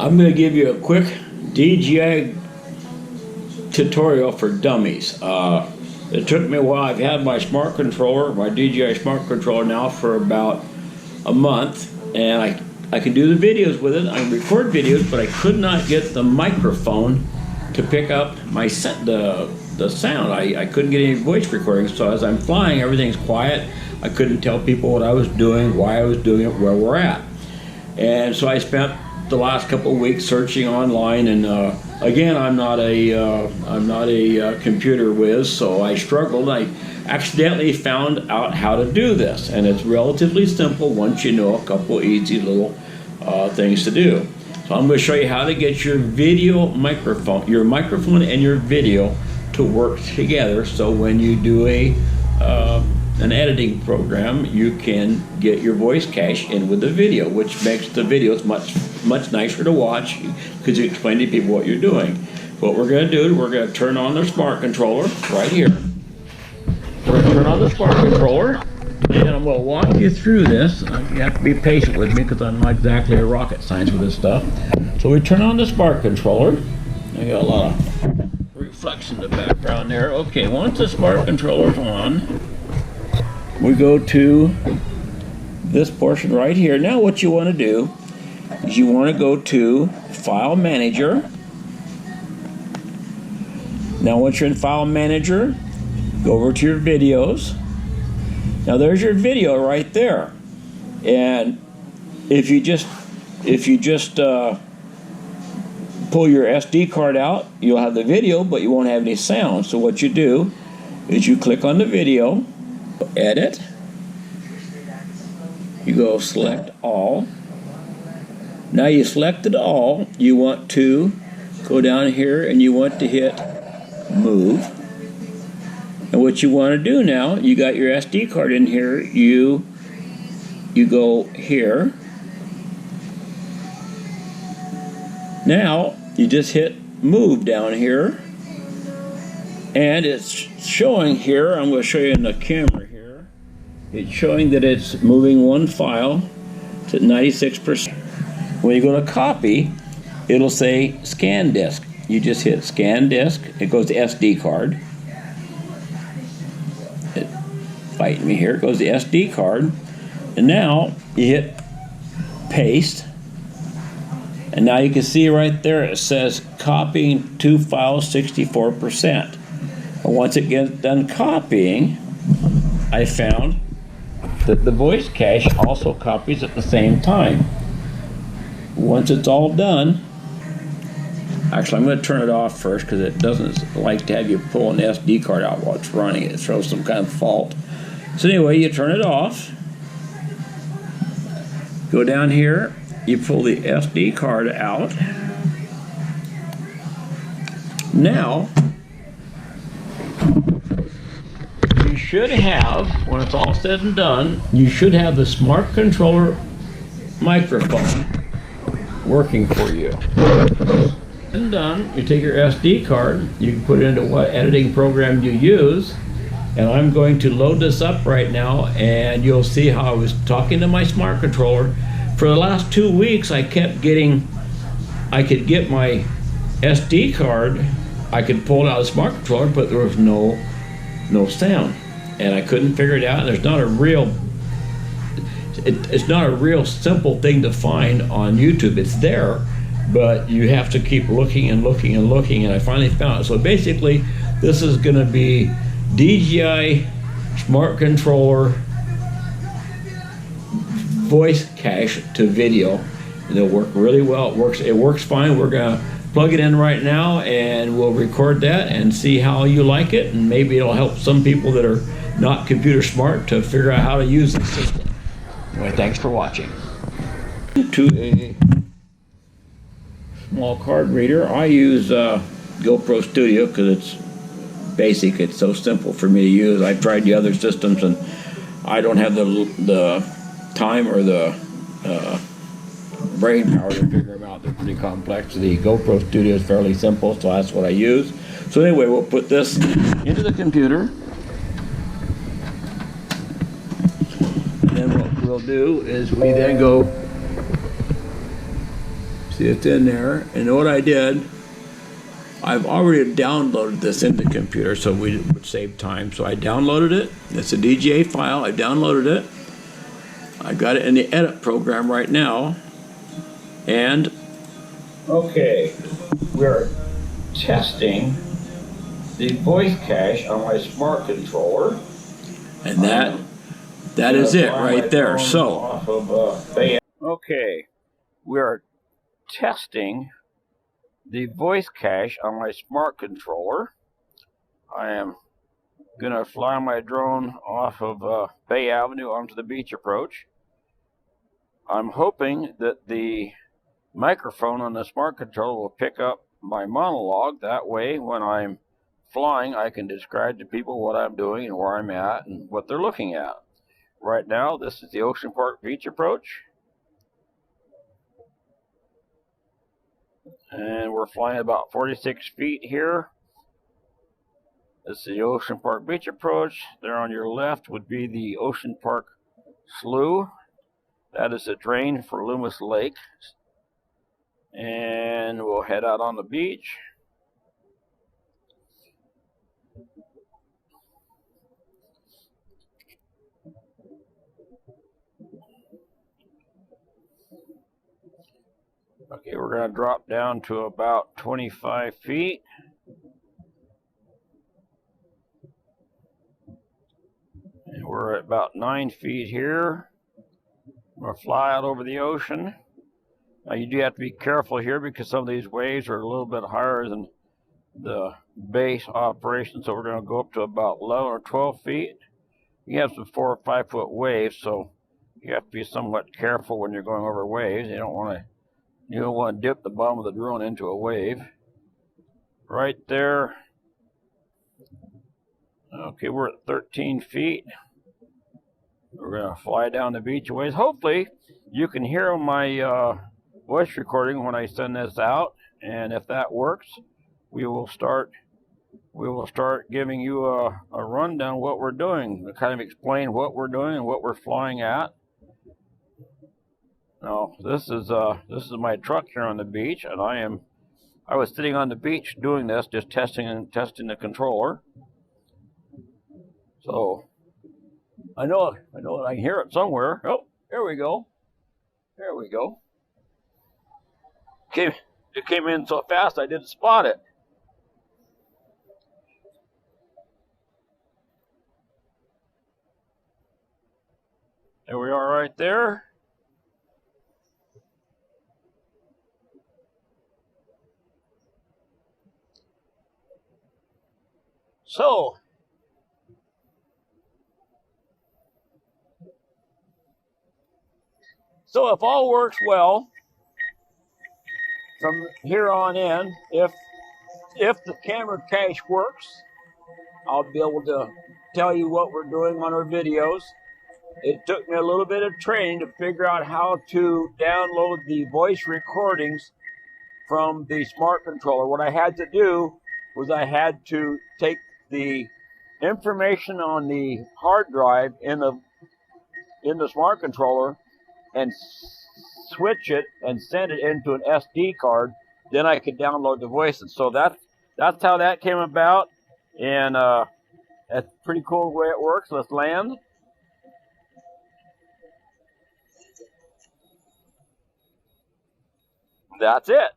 I'm going to give you a quick DJI tutorial for dummies. It took me a while. I've had my smart controller, my DJI Smart Controller now for about a month, and I can do the videos with it. I can record videos, but I could not get the microphone to pick up my the sound. I couldn't get any voice recording, so as I'm flying, everything's quiet. I couldn't tell people what I was doing, why I was doing it, where we're at. And so I spent the last couple of weeks searching online, and again, I'm not a computer whiz, so I struggled. I accidentally found out how to do this, and it's relatively simple once you know a couple easy little things to do. So I'm going to show you how to get your microphone and your video to work together, so when you do an editing program, you can get your voice cache in with the video, which makes the videos much nicer to watch because you explain to people what you're doing. What we're going to do is we're going to turn on the smart controller right here. We're going to turn on the smart controller, and I'm going to walk you through this. You have to be patient with me because I'm not exactly a rocket science with this stuff. So we turn on the smart controller. I got a lot of reflection in the background there. Okay, once the smart controller's on, we go to this portion right here. Now what you want to do is you want to go to File Manager. Now once you're in File Manager, go over to your videos. Now there's your video right there. And if you just pull your SD card out, you'll have the video, but you won't have any sound. So what you do is you click on the video, edit, you go select all. Now you selected all, you want to go down here and you want to hit move. And what you want to do now, you got your SD card in here, you go here. Now you just hit move down here, and it's showing here, I'm going to show you in the camera here, it's showing that it's moving one file to 96%. When you go to copy, it'll say scan disk. You just hit scan disk, it goes to SD card. Fighting me here, it goes to SD card. And now you hit paste. And now you can see right there it says copying to file 64%. And once it gets done copying, I found that the voice cache also copies at the same time. Once it's all done, actually I'm going to turn it off first because it doesn't like to have you pull an SD card out while it's running. It throws some kind of fault. So anyway, you turn it off, go down here, you pull the SD card out. Now, you should have, when it's all said and done, you should have the smart controller microphone working for you. And done, you take your SD card, you can put it into what editing program you use, and I'm going to load this up right now, and you'll see how I was talking to my smart controller. For the last 2 weeks, I could get my SD card, I could pull it out of the smart controller, but there was no sound. And I couldn't figure it out. There's not a real, it's not a real simple thing to find on YouTube. It's there, but you have to keep looking and looking and looking, and I finally found it. So basically, this is gonna be DJI Smart Controller voice cache to video, and it'll work really well. It works fine. We're gonna plug it in right now, and we'll record that and see how you like it, and maybe it'll help some people that are not computer smart to figure out how to use the system. Anyway, thanks for watching. To a small card reader, I use GoPro Studio because it's basic. It's so simple for me to use. I've tried the other systems, and I don't have the time or the brain power to figure them out. They're pretty complex. The GoPro Studio is fairly simple, so that's what I use. So anyway, we'll put this into the computer, and then what we'll do is we then go See, it's in there. And what I did, I've already downloaded this into the computer so we would save time. So I downloaded it. It's a DJI file. I downloaded it. I got it in the edit program right now. And okay, we're testing the voice cache on my smart controller. And that is it right there. So, okay, we're testing the voice cache on my smart controller. I am gonna fly my drone off of Bay Avenue onto the beach approach. I'm hoping that the microphone on the smart controller will pick up my monologue. That way, when I'm flying, I can describe to people what I'm doing and where I'm at and what they're looking at. Right now, this is the Ocean Park Beach approach. And we're flying about 46 feet here. This is the Ocean Park Beach approach. There on your left would be the Ocean Park Slough. That is a drain for Loomis Lake. And we'll head out on the beach. Okay, we're going to drop down to about 25 feet. And we're at about 9 feet here. We're going to fly out over the ocean. Now you do have to be careful here because some of these waves are a little bit higher than the base operation. So we're going to go up to about 11 or 12 feet. You have some 4 or 5 foot waves, so you have to be somewhat careful when you're going over waves. You don't want to dip the bottom of the drone into a wave. Right there. Okay, we're at 13 feet. We're going to fly down the beach a ways. Hopefully, you can hear my voice recording when I send this out. And if that works, we will start giving you a rundown of what we're doing, to kind of explain what we're doing and what we're flying at. Now, this is my truck here on the beach, and I was sitting on the beach doing this, just testing the controller. So I know I can hear it somewhere. Oh, there we go. There we go. It came in so fast I didn't spot it. There we are right there. So if all works well from here on in, if the camera cache works, I'll be able to tell you what we're doing on our videos. It took me a little bit of training to figure out how to download the voice recordings from the smart controller. What I had to do was I had to take the information on the hard drive in the smart controller and switch it and send it into an SD card. Then I could download the voices. So that's how that came about, and that's pretty cool the way it works. Let's land. That's it.